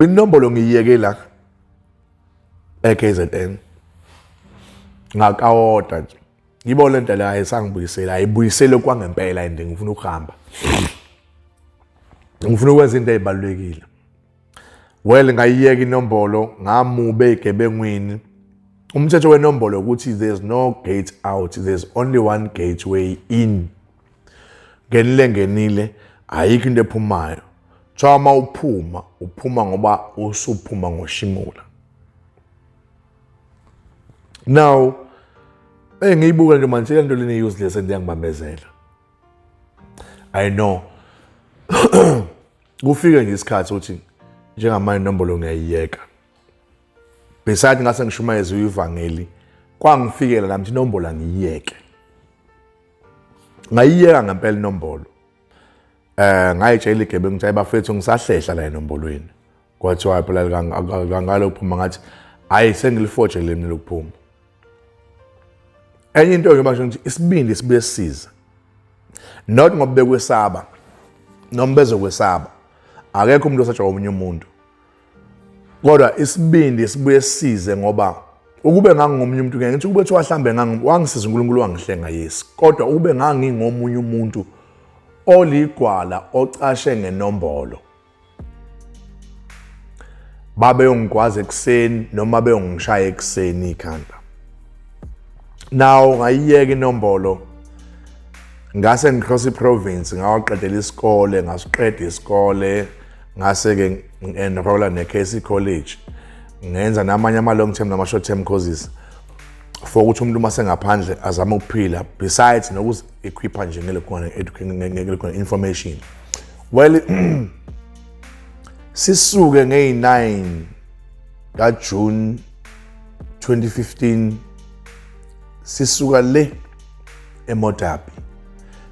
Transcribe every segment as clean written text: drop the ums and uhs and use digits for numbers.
Inombolo ngiyiyeke la eKZN ngakawoda nje ngibona lento la ayisangibuyisela ayibuyisele kwangempela and ngifuna ukuhamba ngifuna ukwenza into ezibalulekile well ngayiyeka inombolo ngamube egebengwini umthetho wenombolo ukuthi there's no gate out, there's only one gateway in. Ngenile ayikho into ephumayo. Chama uphuma ngoba usuphuma ngoshimula. Now engiyibuka nje manje lento leni useless endiyangibambezela. I know. Kufike nje isikhathi uthi njengamanje inombolo ngiyayiyeka. Besides ngase ngishumayeza ivangeli kwangifikela namthi inombolo ngiyiyeke. Ngayiyeka ngempela inombolo. Ngayitshela igebengu ukuthi ayibafethu ngisahlehla la enombolweni. Kwathiwa phela ngalo kuphuma ngathi hayi sengilifojele mina lokuphuma. Enye into nje manje ngithi isibindi sibuye sisiza. Not ngoba bekwesaba. Noma bezokwesaba. Akekho umuntu osatsha omunye umuntu. Kodwa isibindi sibuye sisize ngoba ukube ngangomunye umuntu ngeke ngithi kube thiwa mhlambe wangisiza uNkulunkulu wangihlenga yes. Kodwa ube ngangingomunye umuntu oligwala ocashe ngenombolo. Babe yongikwazi ekseni noma beyongishaya ekseni ikhanda. Now ngayiyeka inombolo. Ngase ngikhosi province ngawaqedela isikole, ngasiqeda isikole, ngase ke enrolla neKC College. Ngenza namanye ama long term nama short term courses. For ukuthi umuntu mase ngaphandle azama ukuphila besides nokuzi equipa nje ngelekhona information. Well sisuke nge9 ka June 2015 sisuka le eModabi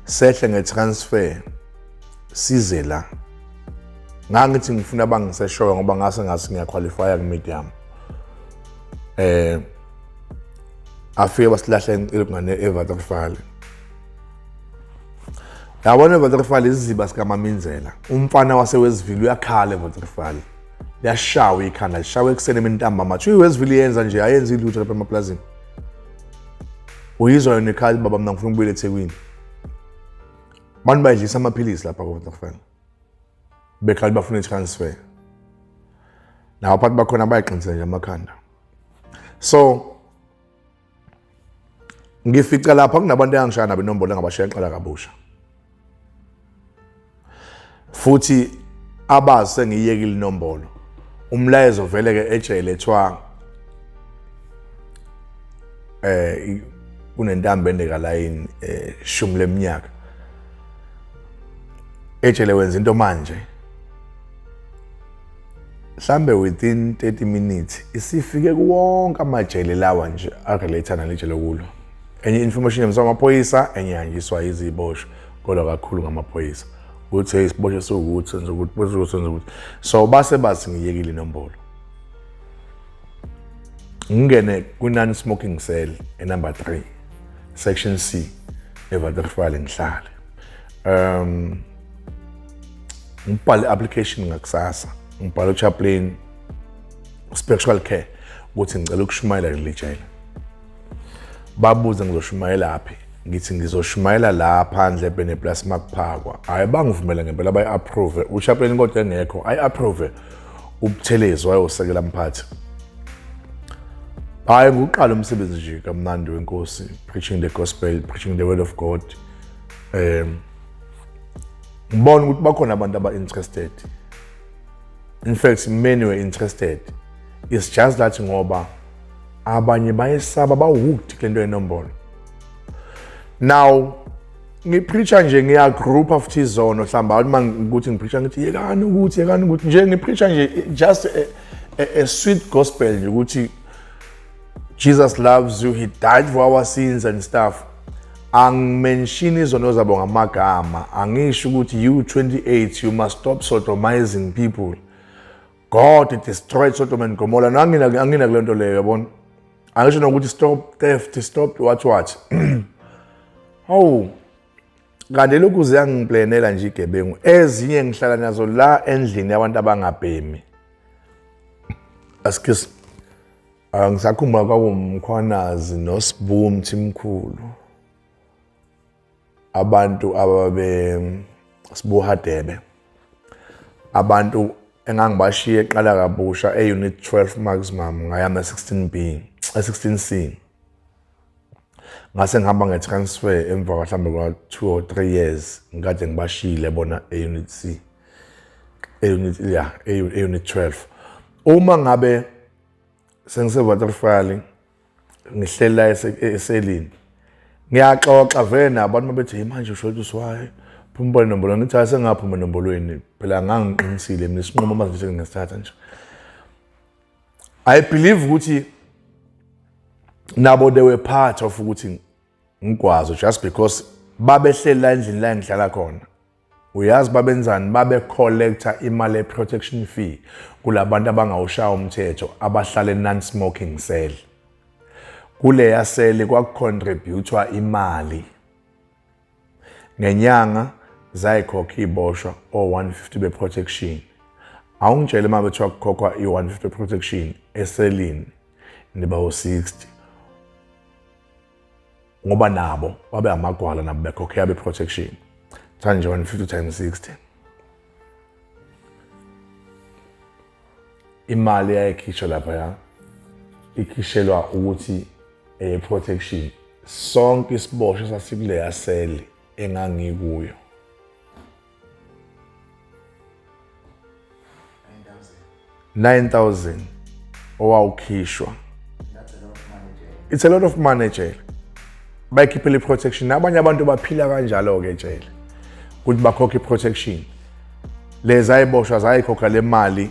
sehle ngetransfer size la ngangithi ngifuna bangiseshoyo ngoba ngase ngiyaqualifya kumedium afike basilahle ngene eVaterfall. Yabona eVaterfall iziba sikaMaminzela umfana wasewesivile uyakhala eVaterfall yashawa ikhanda lishawa eksene emintamba mathi uwesivile yenza nje ayenza ilutho lapha emaplazini uyizwa yona ekhaya baba mina ngifuna ukubuyela eThekwini bantu bayidlisa amaphilisi lapha eVaterfall bekhala bafuna itransfer nawo phathi bakhona bayaqinisela nje amakhanda. So ngifica lapha kunabantu angishaya nabo inombolo engabashiya eqala kabusha. Futhi abazi sengiyekile inombolo. Umlayezo vele ke ejele ethiwa kunentambo endeka line shumi leminyaka. Ejele wenza into manje. Mhlambe within 30 minutes isifike kuwonke amajele lawa nje arelate nalejele kulo. Enye information yemzwa amaphoyisa enye yanjiswa iziboshwa kodwa kakhulu ngamaphoyisa uthi isiboshwe sokuthi senze ukuthi so base bathi ngiyekile inombolo ngingene ku non smoking cell number 3 section C eVaterfall ngihlale ngibhale application ngakusasa ngibhale chaplain spiritual care ukuthi ngicela ukushumayela lelijele. Babuza ngizoshumayela laphi ngithi ngizoshumayela la phandle beneplasma kuphakwa hayi bangivumela ngempela bayi approve uchaplain kodwa engekho ayi approve ubuthelezi wayosekela mphathi hayi ngokuqala umsebenzi nje kamnandi wenkosi preaching the gospel, preaching the word of God. Ngibona ukuthi bakhona abantu aba interested, in fact many were interested. It's just that ngoba abanye bayesaba bawhooked lento enombolo. Now ngipreacha nje ngiya group of tizono mhlamba ukuthi ngipreacha ngithi yekani ukuthi nje ngipreacha nje just a sweet gospel nje ukuthi Jesus loves you, he died for our sins and stuff. Angimention izono zabo ngamagama angisho ukuthi you 28 you must stop sodomizing people. God destroyed Sodom and Gomorrah. Angina kulento leyo yabona. Angisho nokuthi stop theft, stop what. Oh. Kanti lokhu ziyangiplanela nje igebengu. Ezinye ngihlala nazo la endlini yabantu abangabhemi. Askis ngisakhumbula kwakumkhwanazi noSibu Mthimkhulu. Abantu ababe Sibu Hadebe. Abantu engangibashiye eqala kabusha e-unit 12 maximum ngayama 16B, 16C. Ngase ngihamba ngetransfer emva mhlawumbe kwa 2 or 3 years ngikade ngibashile bona e-unit C. E-unit 12. Uma ngabe sengisewaterfall ngihlela eselini. Ngiyaxoxa vele nabantu babethi manje usho uswaye phumba inombolo ngithi asengaphuma enombolweni phela ngangiqinisile mina isinqumo manje ngisithatha nje. I believe ukuthi nabo they were part of ukuthi ngikwazi just because babehlela endlini la ngihlala khona. Uyazi babenzani babe collector imali protection fee kulabantu abangawushaya umthetho abahlala non smoking cell. Kuleya cell kwakucontributwa imali ngenyanga zayikhokha iboshwa o 150 be protection. Awungitshele uma bethiwa kukhokha i 150 protection eselini niba u 60 ngoba nabo babe amagwala nabo bekhokha be protection. Tanje 150 times 60. Imali yayikhishwa lapha ya ikhishelwa ukuthi protection sonke isiboshwa sasikuleya cell engangikuyo 9,000 owawukhishwa. It's a lot of money jail. Bayikhiphela protection abanye abantu baphila kanjalo ke jail ukuthi bakhokhe protection. Lezi ayiboshwa zayikhokha le mali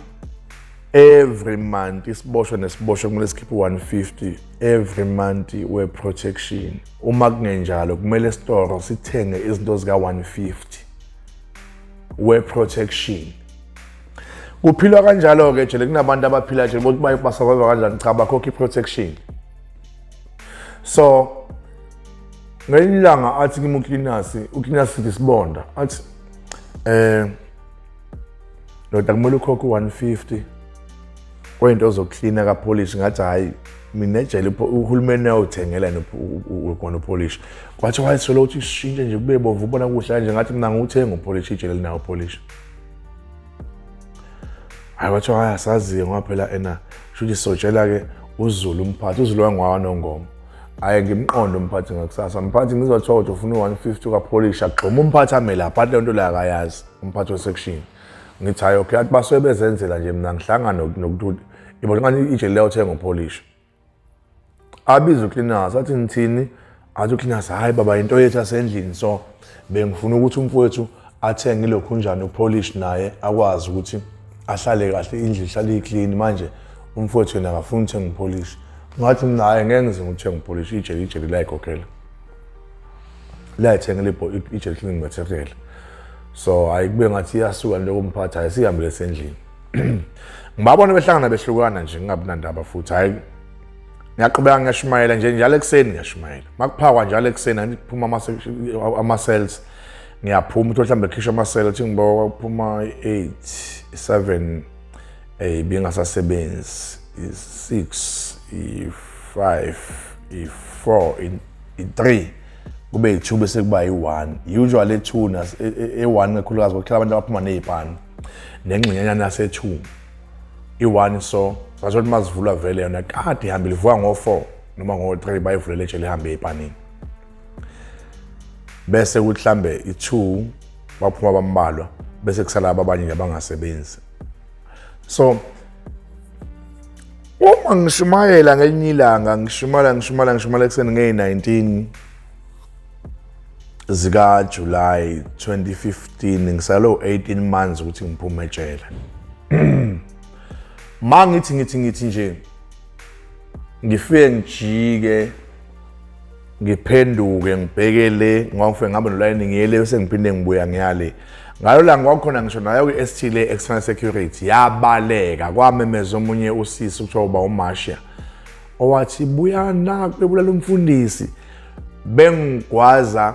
every month. Isiboshwa nesiboshwa kumele sikhiphe 150 every month we protection. Uma kungenjalo kumele store sithenge izinto zika 150 we protection. Kuphilwa kanjalo ke nje kunabantu abaphila nje ukuthi bayipasurvive kanjani cha bakhokhe protection. So ngelanga athi kimi uKinasi disibonda athi ndoda kumele ukhokhe 150 kwento zokucleana ka polish ngathi hayi mina ejele uhulumeni uyawuthengela ukona polish kwathi wayesolo ukuthi sishintshe nje kube bovu ubona kuhle nje ngathi mina nguthenga upolish ijele linawo polish. Hayi wathi asazi ngoba phela ena shuthi sojela ke uZulu umphathi uZulu wangwana ngoma. Aye ngimqondo umphathi ngakusasa umphathi ngizothola ukuthi ufuna 150 ka polish agxoma umphathi amela phansi lento la akayazi umphathi we section. Ngithi hayi okay athi basuke bezenzela nje mina ngihlangana nokuthi ibona ngani ijele leyo thenga upolish. Abiza uCleaners athi ngithini athi uCleaners hayi baba into yethu asendlini so bengifuna ukuthi umfowethu athenge lokhunjani upolish naye akwazi ukuthi ahlale kahle indlu ihlale iclean manje umfowethu yena akafuni ukuthenga upolish. Ngathi mina hayi ngeke ngize ngithenga upolish ijele la ikhokhela. La ithengele ijele cleaning material. So ayikube ngathi iyasuka lokho umphathi ayisihambile esendlini. Ngibabona behlangana behlukana nje ngingabi nandaba futhi hayi ngiyaqhubeka ngiyashumayela nje njalo ekseni ngiyashumayela. Makuphakwa njalo ekseni angiphuma ama cells ngiyaphuma ukuthi mhlambe ekhishwa ama cells athi ngibawa ukuphuma 8 7 bingasasebenzi 6 5 4 3 kube 2 bese kuba yi1 usually 2 na e1 kakhulukazi ngokuhlala abantu abaphuma nezipani nengxinyana nase2 i1 so bazothi mazivula vele yona kade ihambile ivuka ngo4 noma ngo3 bayivulela ejele ihambe epanini bese kuthi mhlambe i2 baphuma bambalwa bese kusala abanye abangasebenzi. So uma ngishumayela ngelinye ilanga ngishumayela ekseni nge-19 zika July 2015 ngisalo 18 months ukuthi ngiphume ejele. Mangithi nje ngifike ngijike ngiphenduke ngibhekele ngofike ngabe noline ngiyele bese ngiphinde ngibuya ngiyale ngalo la ngwakhona ngisho nayo ku-ST le external security yabaleka kwamemeza omunye usisi ukuthiwa uba uMasha owathi buya na kubulala umfundisi bengigwaza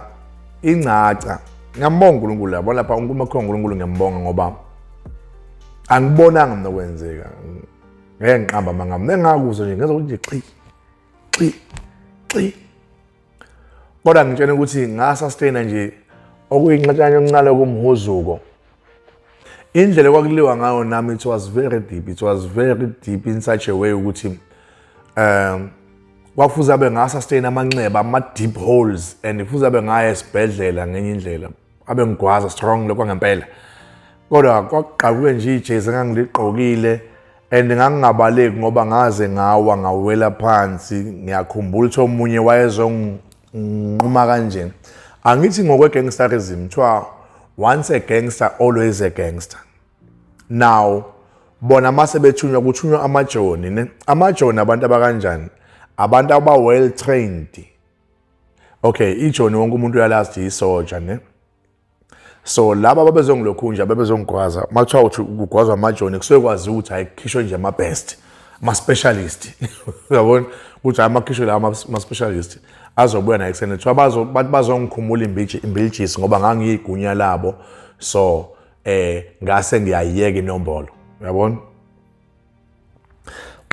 ingcaca. Ngiyambonga uNkulunkulu yabo lapha uNkulunkulu ngiyambonga ngoba angibonanga mina kwenzeka ngeke ngiqamba amangami nengakuzwa nje ngenza ukuthi xi kodwa ngitshela ukuthi ngasustain nje okuyinqatshana yokuncane kumhuzuko indlela okwakuliwa ngayo nami it was very deep in such a way ukuthi kwafuza abe ngasustain amanxeba ama deep holes and fuza abe ngaya esibhedlela ngenye indlela abe ngigwaza strong lokwangempela kodwa kwaqhakuke nje ijezi engangiliqokile and ngangingabaleki ngoba ngaze ngawa ngawela phansi ngiyakhumbula ukuthi omunye wayezonquma kanje angithi ngokwe gangsterism kuthiwa once a gangster always a gangster now bona mase bethunywa kuthunywa amajoni ne amajoni abantu abakanjani abantu aba well trained okay ijoni wonke umuntu uyalazi isoja ne so laba babezongilokhunja babezongigwaza makuthiwa uthi ugwazwa amajoni kusuke kwazi ukuthi ayikhishwe nje ama best ama specialist uyabona ukuthi amakhishwe la ama specialist azobuya na eksene kuthiwa bazongikhumula imbiljisi ngoba ngangiyigunya labo so ngase ngiyayiyeka inombolo uyabona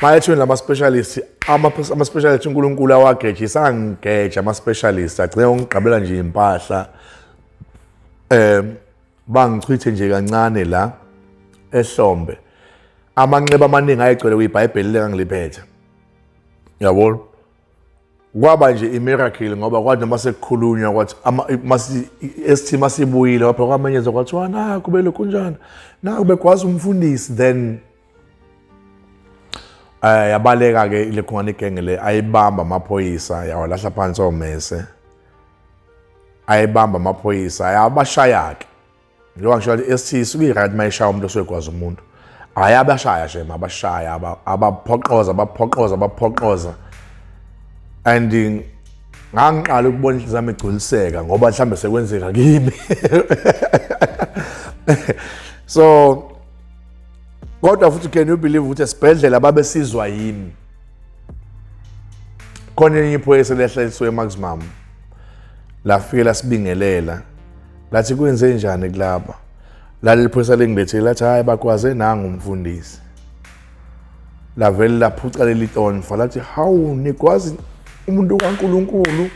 Mayethi lama specialist ama specialist uNkulunkulu awagejisa ngigeja ama specialist agcine ungigqabela nje impahla bangichithe nje kancane la ehlombe amanxeba amaningi ayigcwele kwiBhayibheli lekangiliphethe yabona kwaba nje imiracle ngoba kwathi noma sekukhulunywa kwathi esithima sibuyile lapha kwamenyeza kwathiwa na kube lokunjani na kube kwazi umfundisi then yabaleka ke ile khona igenge le ayibamba amaphoyisa yawalahla phansi omese ayibamba amaphoyisa ayabashaya ke njengoba ngisho esithi suki right mayishaya umuntu oswekwazi umuntu ayabashaya nje mabashaya abaphoqoza and ngangiqala ukubona inhliziyo yami igculiseka ngoba mhlambe sekwenzeka kimi so kodwa futhi can you believe ukuthi esibhedlela babesizwa yimi khona enye iphoyisa lehleliswe eMaximum lafike lasibingelela lathi kwenze njani kulapha leli phoyisa lengilethile lathi hayi bakwaze nanga umfundisi lavele laphuca leli tonfa lathi hawu nikwazi umuntu kaNkulunkulu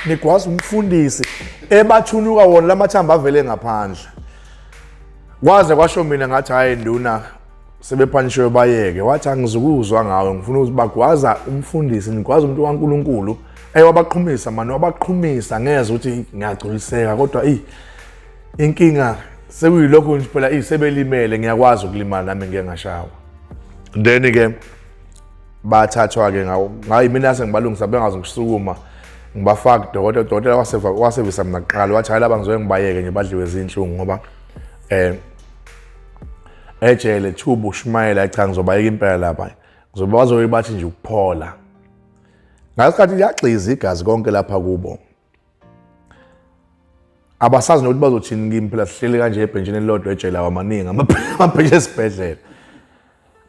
nikwazi umfundisi ebathunuka wona lamathamba avele ngaphandle kwaze kwasho mina ngathi hayi nduna sebephanishwe bayeke wathi angizukuzwa ngawe ngifuna ukuthi bagwaza umfundisi nikwazi umuntu kaNkulunkulu wabaqhumisa manje wabaqhumisa ngeze ukuthi ngiyagculiseka kodwa inkinga sekuyilokho nje phela sebelimele ngiyakwazi ukulimala nami ngeke ngashawa then ke bathathwa ke ngayi mina sengibalungisa bengazi ngisukuma ngibafaka dokotela wasevisa mina kuqala wathi hayi laba ngizoke ngibayeke nje badliwe izinhlungu ngoba ejele thubu uShumayela cha ngizobayeka impela lapha ngizoba bazobe bathi nje ukuphola ngasikhathi liyagxiza igazi konke lapha kubo abasazi nokuthi bazothini kimi phela sihleli kanje ebhenjini elilodwa ejele awamaningi amabhenji esibhedlela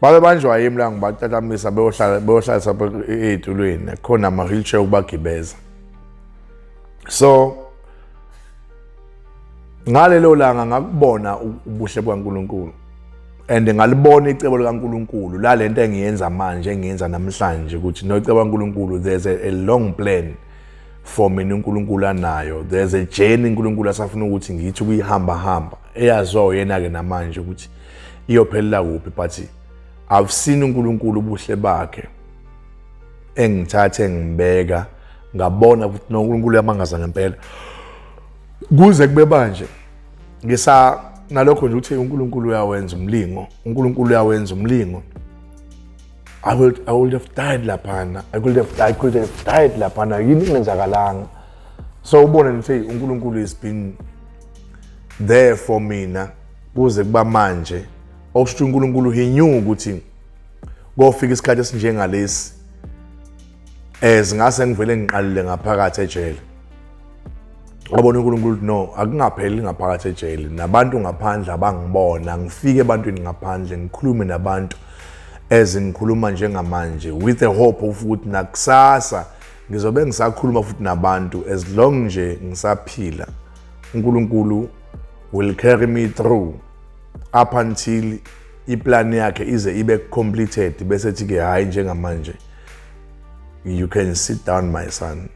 babe banjwa yimi la ngibatatamisa beyohlala sapha ezitulweni khona ama wheelchair ukubagibeza so ngalelo langa ngakubona ubuhle bwaNkulunkulu and ngalibona icebo likaNkulunkulu la lento engiyenza manje engiyenza namhlanje ukuthi nocebo kaNkulunkulu there's a long plan for mina uNkulunkulu anayo there's a journey uNkulunkulu asafuna ukuthi ngithi kuyihamba eyaziwa yena ke namanje ukuthi iyophelela kuphi but I've seen uNkulunkulu ubuhle bakhe engithathe ngibeka ngabona ukuthi noNkulunkulu yamangaza ngempela kuze kube manje nalokho nje uthi uNkulunkulu uyawenza umlingo uNkulunkulu uyawenza umlingo I would have died laphana I could have died laphana yini ingenzakalanga so ubone nje uNkulunkulu has been there for mina kuze kuba manje okusho uNkulunkulu he knew ukuthi kofika isikhathi esinjengalesi ngase ngivele ngiqalile ngaphakathi ejele wabona uNkulunkulu no akungapheli ngaphakathi ejele nabantu ngaphandle abangibona ngifike ebantwini ngaphandle ngikhulume nabantu ngikhuluma njengamanje with the hope of ukuthi nakusasa ngizobe ngisakhuluma futhi nabantu as long nje ngisaphila uNkulunkulu will carry me through up until iplan yakhe ize ibe completed bese ethi ke hayi njengamanje you can sit down my son.